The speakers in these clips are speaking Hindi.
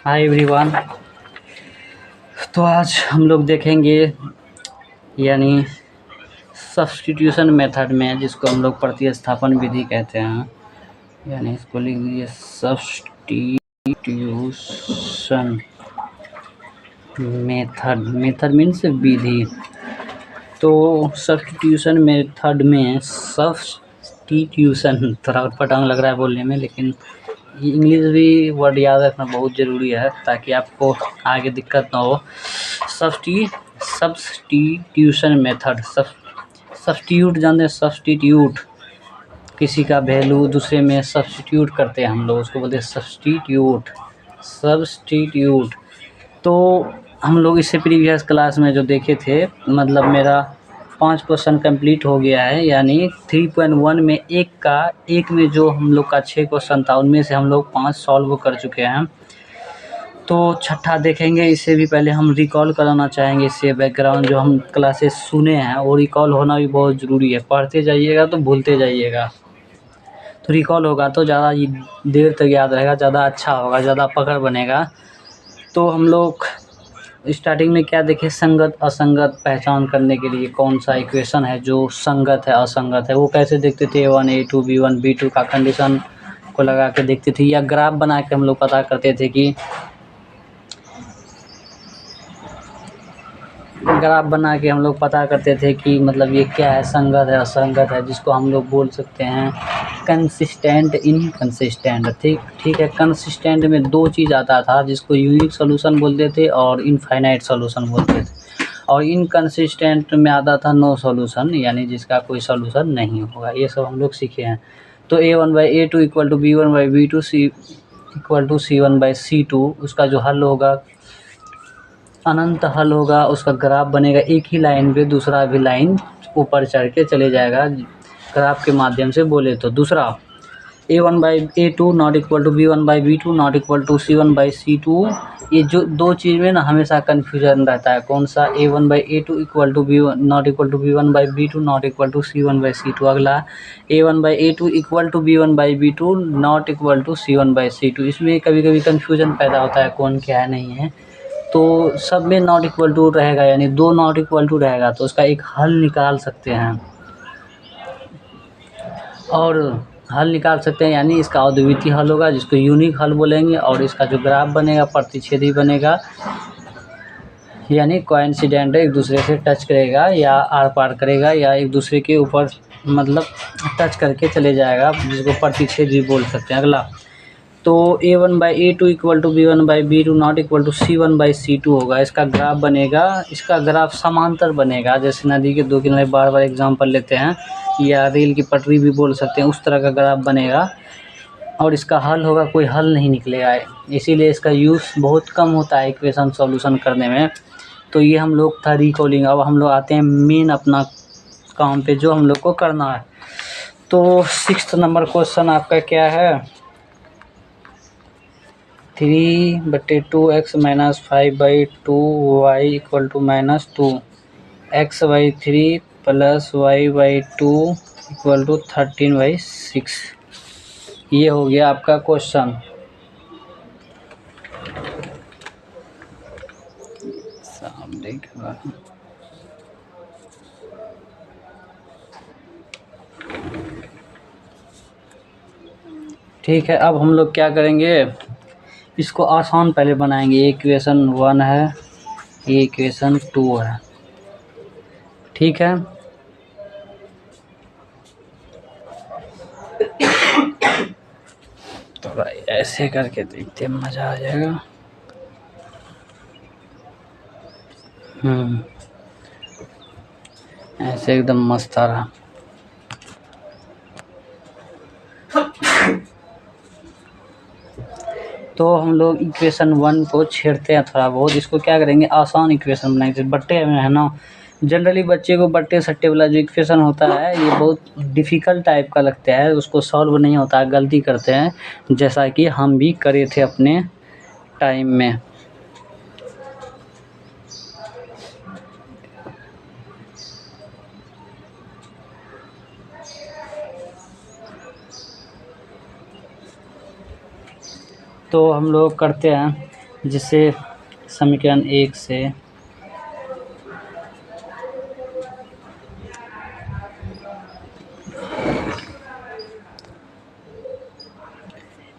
Hi everyone. तो आज हम लोग देखेंगे यानी सब्स्टिट्यूशन मेथड में, जिसको हम लोग प्रतिस्थापन विधि कहते हैं, यानी इसको लिख दीजिए सब्स्टिट्यूशन मेथड। मेथड मीन्स विधि। तो सब्स्टिट्यूशन मेथड में सब्स्टिट्यूशन थोड़ा उटपटांग लग रहा है बोलने में, लेकिन ये इंग्लिश भी वर्ड याद रखना बहुत ज़रूरी है ताकि आपको आगे दिक्कत ना हो। सब्स्टिट्यूशन मेथड, सब्स्टिट्यूट जानते हैं? सब्स्टिट्यूट किसी का वैल्यू दूसरे में सब्स्टिट्यूट करते हैं हम लोग, उसको बोलते हैं सब्स्टिट्यूट। तो हम लोग इससे प्रीवियस क्लास में जो देखे थे, मतलब मेरा 5 क्वेश्चन कंप्लीट हो गया है, यानी 3.1 में एक में जो हम लोग का 6 क्वेश्चन था, उनमें से हम लोग 5 सॉल्व कर चुके हैं। तो छठा देखेंगे। इससे भी पहले हम रिकॉल कराना चाहेंगे, इससे बैकग्राउंड जो हम क्लासेस सुने हैं वो रिकॉल होना भी बहुत ज़रूरी है। पढ़ते जाइएगा तो भूलते जाइएगा, तो रिकॉल होगा तो ज़्यादा देर तक याद रहेगा, ज़्यादा अच्छा होगा, ज़्यादा पकड़ बनेगा। तो हम लोग स्टार्टिंग में क्या देखें? संगत असंगत पहचान करने के लिए कौन सा इक्वेशन है जो संगत है, असंगत है, वो कैसे देखते थे? A1 A2 B1 B2 का कंडीशन को लगा के देखते थे, या ग्राफ बना के हम लोग पता करते थे कि मतलब ये क्या है, संगत है असंगत है, जिसको हम लोग बोल सकते हैं कंसिस्टेंट इनकंसिस्टेंट। ठीक है। कंसिस्टेंट में दो चीज़ आता था, जिसको यूनिक सॉल्यूशन बोलते थे और इनफाइनाइट सॉल्यूशन बोलते थे, और इनकंसिस्टेंट में आता था नो सॉल्यूशन, यानी जिसका कोई सॉल्यूशन नहीं होगा। ये सब हम लोग सीखे हैं। तो A1/A2 equal to B1/B2 equal to C1/C2, उसका जो हल होगा अनंत हल होगा, उसका ग्राफ बनेगा एक ही लाइन पे, दूसरा भी लाइन ऊपर चढ़ के चले जाएगा ग्राफ के माध्यम से बोले तो। दूसरा A1/A2 not equal to B1/B2 not equal to C1/C2। ये जो दो चीज़ में ना हमेशा कन्फ्यूजन रहता है, कौन सा? A1/A2 equal to B1 not equal to B1/B2 not equal to C1/C2। अगला A1/A2 equal to B1/B2 not equal to C1/C2। इसमें कभी कभी कन्फ्यूजन पैदा होता है, कौन क्या है नहीं है। तो सब में नॉट इक्वल टू रहेगा, यानी दो नॉट इक्वल टू रहेगा, तो उसका एक हल निकाल सकते हैं, और हल निकाल सकते हैं यानी इसका अद्वितीय हल होगा, जिसको यूनिक हल बोलेंगे, और इसका जो ग्राफ बनेगा प्रतिच्छेदी बनेगा, यानी कोइंसिडेंट एक दूसरे से टच करेगा या आर पार करेगा या एक दूसरे के ऊपर मतलब टच करके चले जाएगा, जिसको प्रतिच्छेदी बोल सकते हैं। अगला तो A1/A2 equal to B1/B2 not equal to C1/C2 होगा। इसका ग्राफ बनेगा, इसका ग्राफ समांतर बनेगा, जैसे नदी के दो किनारे बार बार एग्जांपल लेते हैं, या रेल की पटरी भी बोल सकते हैं, उस तरह का ग्राफ बनेगा। और इसका हल होगा, कोई हल नहीं निकलेगा, इसीलिए इसका यूज़ बहुत कम होता है इक्वेशन सॉल्यूशन करने में। तो ये हम लोग था रिकॉलिंग। अब हम लोग आते हैं मेन अपना काम पे, जो हम लोग को करना है। तो 6th नंबर क्वेश्चन आपका क्या है? 3/2x minus 5/2 y equal to -2 x/3 plus y/2 equal to 13/6। ये हो गया आपका क्वेश्चन। ठीक है, अब हम लोग क्या करेंगे, इसको आसान पहले बनाएंगे। ये इक्वेशन 1 है, ये इक्वेशन 2 है, ठीक है। तो भाई ऐसे करके देखते मज़ा आ जाएगा। ऐसे एकदम मस्त आ रहा। तो हम लोग इक्वेशन 1 को छेड़ते हैं थोड़ा बहुत। इसको क्या करेंगे, आसान इक्वेशन बनाएंगे। बट्टे में है ना, जनरली बच्चे को बट्टे सट्टे वाला जो इक्वेशन होता है ये बहुत डिफ़िकल्ट टाइप का लगता है, उसको सॉल्व नहीं होता है, गलती करते हैं, जैसा कि हम भी करे थे अपने टाइम में। तो हम लोग करते हैं, जिससे समीकरण 1 से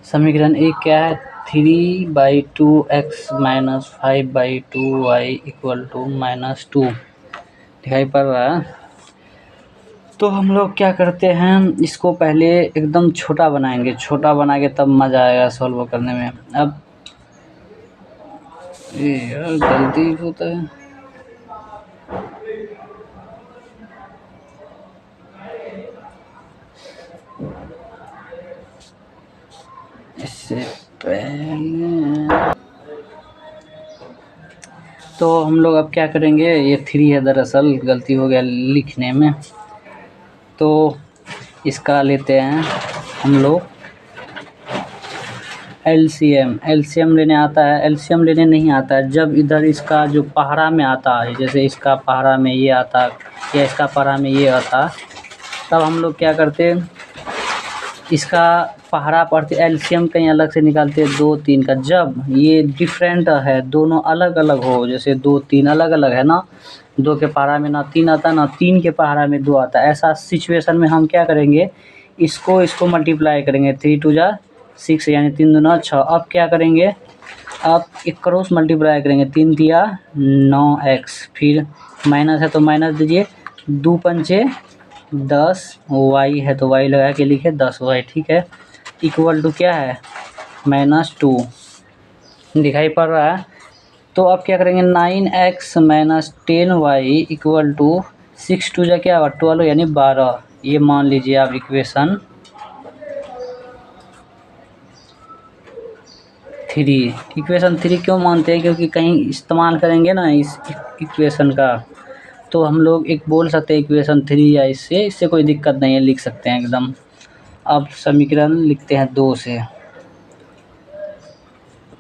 समीकरण 1 क्या है, 3/2x minus 5/2y equal to -2 दिखाई पड़ रहा है। तो हम लोग क्या करते हैं, इसको पहले एकदम छोटा बनाएंगे, छोटा बना के तब मज़ा आएगा सॉल्व करने में। अब ये यार गलती होता है, इससे पहले तो हम लोग अब क्या करेंगे, ये 3 है दरअसल, गलती हो गया लिखने में। तो इसका लेते हैं हम लोग एलसीएम लेने आता है, एलसीएम लेने नहीं आता है जब इधर इसका जो पहाड़ा में आता है, जैसे इसका पहाड़ा में ये आता या इसका पहाड़ा में ये आता, तब हम लोग क्या करते, इसका पहाड़ा पढ़ते एलसीएम कहीं अलग से निकालते 2 3 का। जब ये डिफरेंट है, दोनों अलग अलग हो, जैसे 2 3 अलग अलग है ना, 2 के पहाड़ा में ना 3 आता ना 3 के पहाड़ा में 2 आता, ऐसा सिचुएशन में हम क्या करेंगे, इसको मल्टीप्लाई करेंगे, 3 2 जा 6 यानी 3 दूना 6। अब क्या करेंगे, अब एक क्रॉस मल्टीप्लाई करेंगे, 3 दिया 9x, फिर माइनस है तो माइनस दीजिए, 2 पंचे 10, y है तो y लगा के लिखे 10y, ठीक है, इक्वल टू क्या है -2 दिखाई पड़ रहा है। तो अब क्या करेंगे, 9x minus 10y equal to 6 2 जा क्या हुआ 12 यानी 12, ये मान लीजिए आप इक्वेशन 3। इक्वेशन 3 क्यों मानते हैं, क्योंकि कहीं इस्तेमाल करेंगे ना इस इक्वेशन का, तो हम लोग एक बोल सकते हैं इक्वेशन 3, या इससे कोई दिक्कत नहीं है, लिख सकते हैं एकदम। अब समीकरण लिखते हैं 2 से,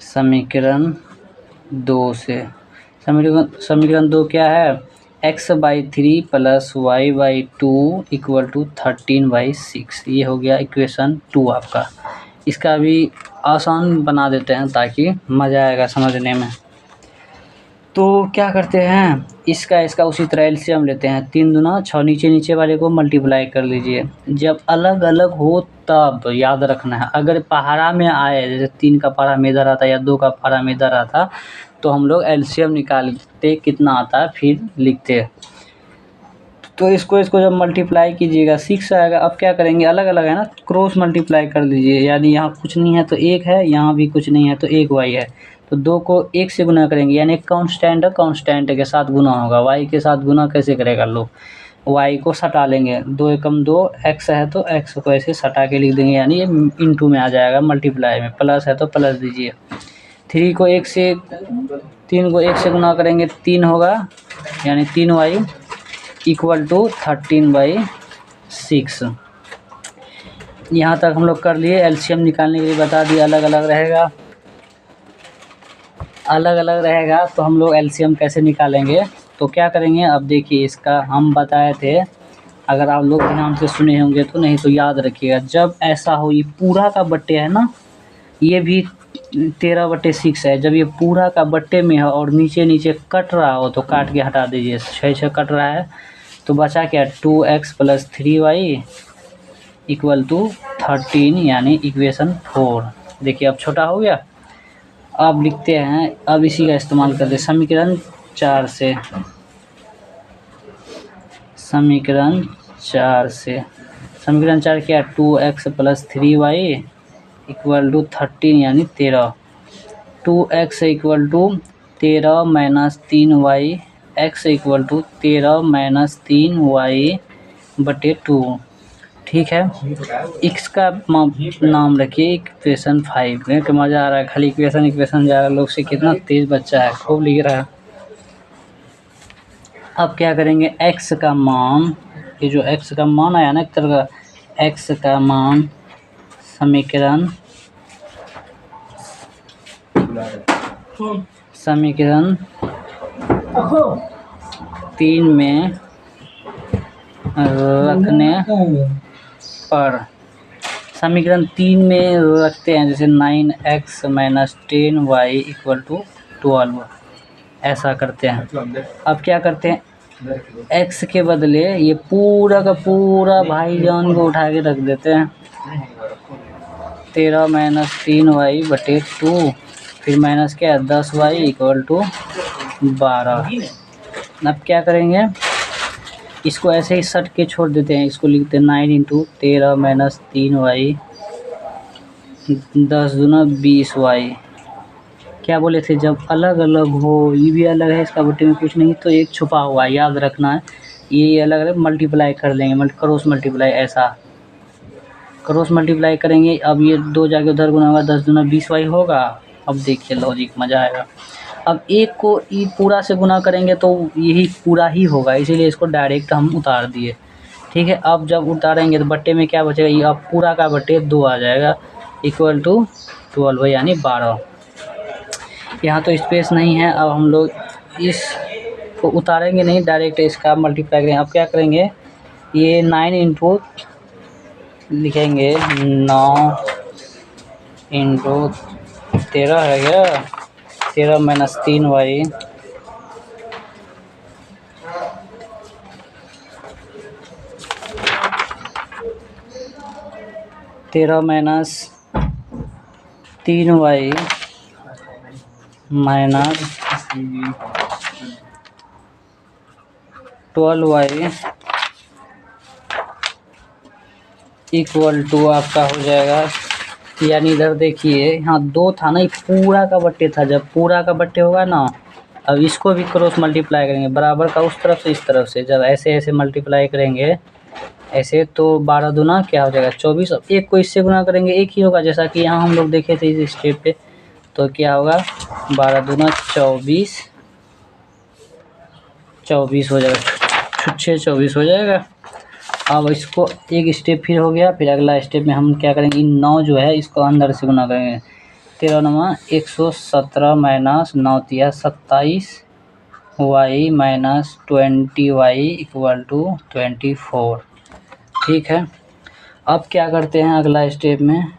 समीकरण 2 से, समीकरण 2 क्या है, x/3 plus y/2 equal to 13/6, ये हो गया इक्वेशन 2 आपका। इसका भी आसान बना देते हैं ताकि मज़ा आएगा समझने में। तो क्या करते हैं, इसका उसी तरह एलसीएम लेते हैं, 3 दूना 6, नीचे वाले को मल्टीप्लाई कर लीजिए। जब अलग अलग हो तब याद रखना है, अगर पहाड़ा में आए, जैसे 3 का पहाड़ा में इधर आता या 2 का पहाड़ा में इधर आता, तो हम लोग एलसीएम निकालते कितना आता है फिर लिखते। तो इसको जब मल्टीप्लाई कीजिएगा 6 आएगा। अब क्या करेंगे, अलग अलग है ना, क्रॉस मल्टीप्लाई कर लीजिए, यानी यहाँ कुछ नहीं है तो 1 है, यहाँ भी कुछ नहीं है तो 1 y है, तो 2 को 1 से गुना करेंगे, यानी कांस्टेंट के साथ गुना होगा। y के साथ गुना कैसे करेगा लोग, y को सटा लेंगे, 2 एकम 2, x है तो x को ऐसे सटा के लिख देंगे, यानी ये इंटू में आ जाएगा, मल्टीप्लाई में, प्लस है तो प्लस दीजिए। 3 को 1 से गुना करेंगे 3 होगा, यानी 3y इक्वल टू 13/6। यहाँ तक हम लोग कर लिए। एलसीएम निकालने के लिए बता दिए, अलग अलग रहेगा तो हम लोग एलसीएम कैसे निकालेंगे, तो क्या करेंगे, अब देखिए इसका हम बताए थे, अगर आप लोग ध्यान से सुने होंगे तो, नहीं तो याद रखिएगा। जब ऐसा हो, ये पूरा का बट्टे है ना, ये भी 13/6 है, जब ये पूरा का बट्टे में है और नीचे कट रहा हो तो काट के हटा दीजिए, 6 कट रहा है तो बचा क्या, 2x plus 3y equal to 13, यानी इक्वेशन 4। देखिए अब छोटा हो गया। अब लिखते हैं, अब इसी का इस्तेमाल करते हैं समीकरण 4 से, समीकरण 4 क्या, 2x plus 3y equal to 13 यानी 13, 2x equal to 13 minus 3y, x equal to 13 minus 3y बटे 2, ठीक है। x का नाम रखिए इक्वेशन 5, कि मज़ा आ रहा है, खाली इक्वेशन जा रहा है, लोग से कितना तेज़ बच्चा है, खूब लिख रहा है। अब क्या करेंगे, x का मान, ये जो x का मान आया ना एक तरह का, x का मान समीकरण 3 में रखने पर समीकरण 3 में रखते हैं, जैसे 9x minus 10y equal to 12, ऐसा करते हैं। अब क्या करते हैं, x के बदले ये पूरा का पूरा भाईजान को उठा के रख देते हैं, 13 माइनस 3y बटे 2, फिर माइनस क्या है 10y इक्वल टू 12। अब क्या करेंगे, इसको ऐसे ही सट के छोड़ देते हैं, इसको लिखते हैं 9 इंटू 13 माइनस 3y 10 दूना 20y। क्या बोले थे, जब अलग अलग हो, ये भी अलग है, इसका बट्टे में कुछ नहीं तो एक छुपा हुआ है, याद रखना है। ये अलग अलग मल्टीप्लाई कर लेंगे, क्रॉस मल्टीप्लाई, ऐसा क्रॉस मल्टीप्लाई करेंगे। अब ये 2 जाके उधर गुना होगा, 10 दूना 20y होगा। अब देखिए लॉजिक, मज़ा आएगा। अब एक को ई पूरा से गुना करेंगे तो यही पूरा ही होगा, इसीलिए इसको डायरेक्ट हम उतार दिए, ठीक है। अब जब उतारेंगे तो बट्टे में क्या बचेगा, ये अब पूरा का बट्टे 2 आ जाएगा इक्वल टू 12 यानी 12। यहाँ तो स्पेस नहीं है, अब हम लोग इस को उतारेंगे नहीं, डायरेक्ट इसका मल्टीप्लाई करेंगे। अब क्या करेंगे, ये 9 इंटू लिखेंगे 9 इंटू 13 है क्या, 13 minus 3y 13 minus 3y minus 12y equal to आपका हो जाएगा, यानी इधर देखिए यहाँ 2 था ना, ये पूरा का बट्टे था, जब पूरा का बट्टे होगा ना, अब इसको भी क्रॉस मल्टीप्लाई करेंगे, बराबर का उस तरफ से इस तरफ से, जब ऐसे ऐसे मल्टीप्लाई करेंगे ऐसे तो 12 दूना क्या हो जाएगा 24। अब एक को इससे गुना करेंगे एक ही होगा, जैसा कि यहाँ हम लोग देखे थे इस स्टेप पे, तो क्या होगा 12 दूना 24 हो जाएगा, छुच्छे 24 हो जाएगा। अब इसको एक स्टेप फिर हो गया, फिर अगला स्टेप में हम क्या करेंगे, इन 9 जो है इसको अंदर से गुना करेंगे, 13 9 117 माइनस 9 तिया 27 y minus 20y equal to 24, ठीक है। अब क्या करते हैं अगला स्टेप में,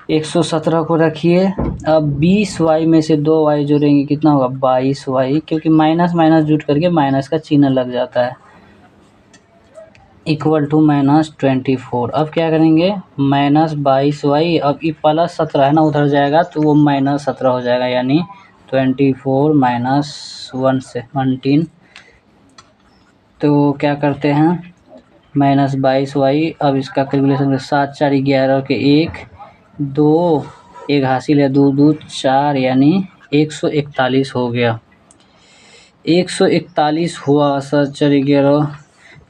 117 को रखिए, अब 20y में से 2y जोड़ेंगे, कितना होगा 22y, क्योंकि माइनस माइनस जुट करके माइनस का चिन्ह लग जाता है, इक्वल टू माइनस 24। अब क्या करेंगे, माइनस 22y, अब ये प्लस 17 है ना, उधर जाएगा तो वो माइनस 17 हो जाएगा, यानी 24 माइनस 17। तो क्या करते हैं, माइनस 22y, अब इसका कैलकुलेशन 7 4 11 के 1 2 1 हासिल है, 2 2 4 यानी 141 हो गया, 141 हुआ 7 4 11।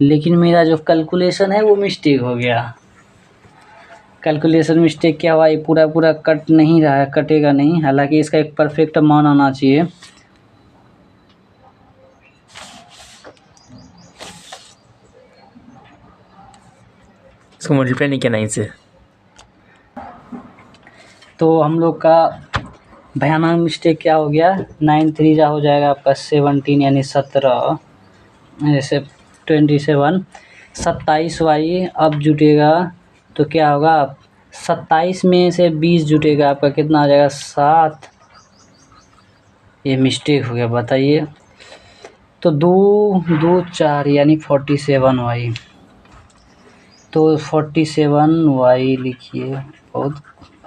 लेकिन मेरा जो कैलकुलेशन है वो मिस्टेक हो गया, कैलकुलेशन मिस्टेक क्या हुआ, ये पूरा पूरा कट नहीं रहा है, कटेगा नहीं, हालांकि इसका एक परफेक्ट मान आना चाहिए। इसको मल्टीप्लाई नहीं किया 9 से, तो हम लोग का भयानक मिस्टेक क्या हो गया, 9 3 हो जाएगा आपका 17 यानी 17, जैसे 27 27y अब जुटेगा तो क्या होगा, 27 में से 20 जुटेगा, आपका कितना आ जाएगा 7, ये मिस्टेक हो गया, बताइए। तो 2 2 4 यानी 47y, तो 47y लिखिए, बहुत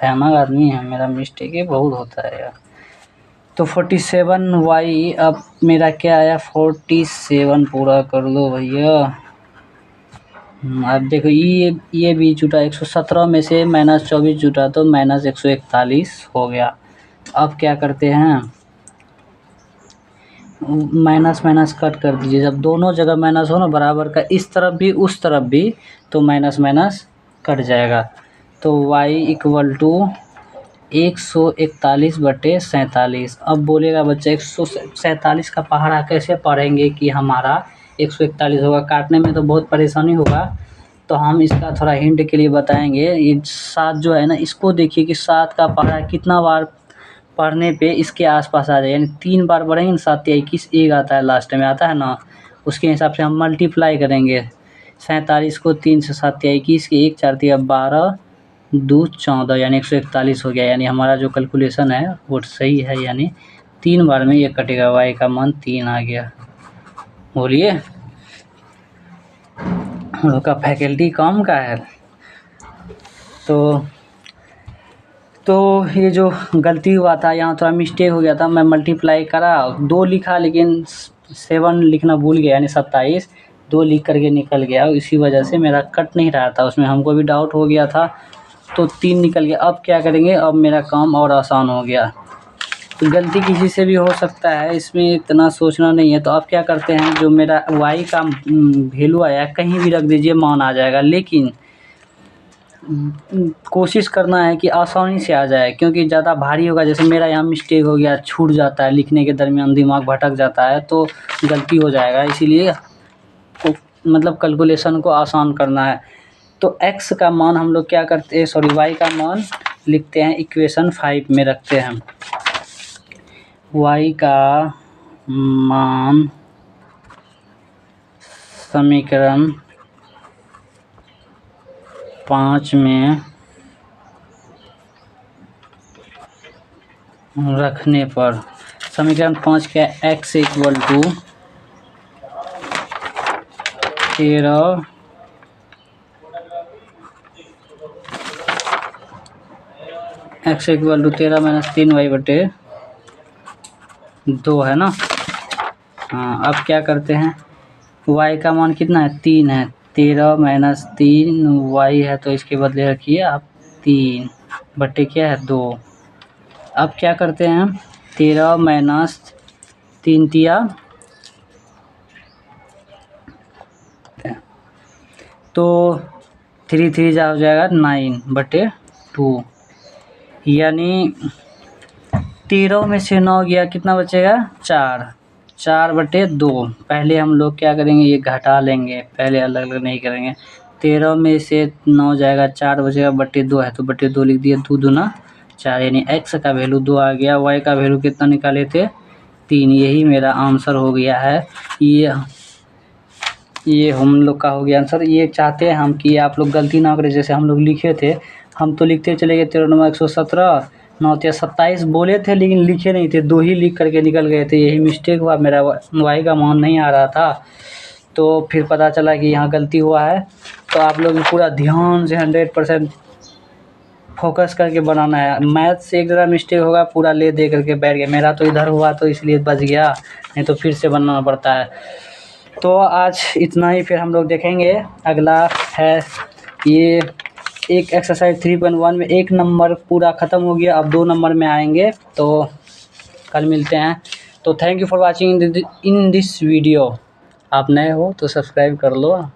भयानक आदमी है, मेरा मिस्टेक है बहुत होता है यार। तो 47y, अब मेरा क्या आया 47, पूरा कर दो भैया। अब देखो ये भी जुटा, 117 में से माइनस 24 जुटा तो माइनस 141 हो गया। अब क्या करते हैं, माइनस माइनस कट कर दीजिए, जब दोनों जगह माइनस हो ना बराबर का, इस तरफ भी उस तरफ भी, तो माइनस माइनस कट जाएगा। तो y इक्वल टू 141 बटे 47। अब बोलेगा बच्चा 147 का पहाड़ा कैसे पढ़ेंगे कि हमारा 141 होगा, काटने में तो बहुत परेशानी होगा, तो हम इसका थोड़ा हिंट के लिए बताएंगे। ये 7 जो है ना, इसको देखिए कि 7 का पहाड़ा कितना बार पढ़ने पे इसके आसपास आ जाए, यानी 3 बार पढ़ेंगे, 7 या 21 एक आता है लास्ट में आता है ना, उसके हिसाब से हम मल्टीप्लाई करेंगे 47 को 3 से, 7 या 21 के 1 4 या 12 2 14 यानी 141 हो गया। यानी हमारा जो कैलकुलेशन है वो सही है, यानी 3 बार में ये कटेगा। y का मान 3 आ गया। बोलिए, हम लोग का फैकल्टी कम का है। तो ये जो गलती हुआ था, यहाँ थोड़ा मिस्टेक हो गया था। मैं मल्टीप्लाई करा, 2 लिखा लेकिन 7 लिखना भूल गया, यानी 27 2 लिख करके निकल गया। इसी वजह से मेरा कट नहीं रहा था, उसमें हमको भी डाउट हो गया था, तो 3 निकल गया। अब क्या करेंगे, अब मेरा काम और आसान हो गया। तो गलती किसी से भी हो सकता है, इसमें इतना सोचना नहीं है। तो अब क्या करते हैं, जो मेरा y का वैल्यू आया कहीं भी रख दीजिए, मान आ जाएगा। लेकिन कोशिश करना है कि आसानी से आ जाए, क्योंकि ज़्यादा भारी होगा, जैसे मेरा यहाँ मिस्टेक हो गया, छूट जाता है लिखने के दरमियान, दिमाग भटक जाता है तो गलती हो जाएगा। इसीलिए मतलब कैलकुलेशन को आसान करना है। तो x का मान हम लोग क्या करते हैं, सॉरी y का मान लिखते हैं इक्वेशन 5 में रखते हैं। y का मान समीकरण 5 में रखने पर, समीकरण 5 का x equal to 13 x equal to 13 minus 3y/2 है ना। हाँ, अब क्या करते हैं, y का मान कितना है, 3 है। 13 माइनस 3 y है, तो इसके बदले रखिए आप 3 बटे क्या है 2। अब क्या करते हैं, 13 माइनस 3 तिया, तो 3 3 जा हो जाएगा 9/2, यानी 13 में से 9 गया, कितना बचेगा 4/2। पहले हम लोग क्या करेंगे, ये घटा लेंगे, पहले अलग अलग नहीं करेंगे। 13 में से 9 जाएगा, 4 बचेगा, बटे 2 है तो बटे 2 लिख दिए, 2 दूना 4, यानी x का वैल्यू 2 आ गया। y का वैल्यू कितना निकाले थे, 3। यही मेरा आंसर हो गया है। ये हम लोग का हो गया आंसर। ये चाहते हैं हम कि आप लोग गलती ना करें, जैसे हम लोग लिखे थे, हम तो लिखते चले गए 13 9 117 9 27 बोले थे, लेकिन लिखे नहीं थे, 2 ही लिख करके निकल गए थे। यही मिस्टेक हुआ, मेरा y का मान नहीं आ रहा था, तो फिर पता चला कि यहाँ गलती हुआ है। तो आप लोग पूरा ध्यान से 100% फोकस करके बनाना है। मैथ से एक ज़रा मिस्टेक होगा, पूरा ले दे करके बैठ गया। मेरा तो इधर हुआ तो इसलिए बच गया, नहीं तो फिर से बनाना पड़ता है। तो आज इतना ही, फिर हम लोग देखेंगे अगला है ये एक एक्सरसाइज 3.1 में 1 नंबर पूरा ख़त्म हो गया, अब 2 नंबर में आएंगे, तो कल मिलते हैं। तो thank you for watching in this video. आप नए हो तो सब्सक्राइब कर लो।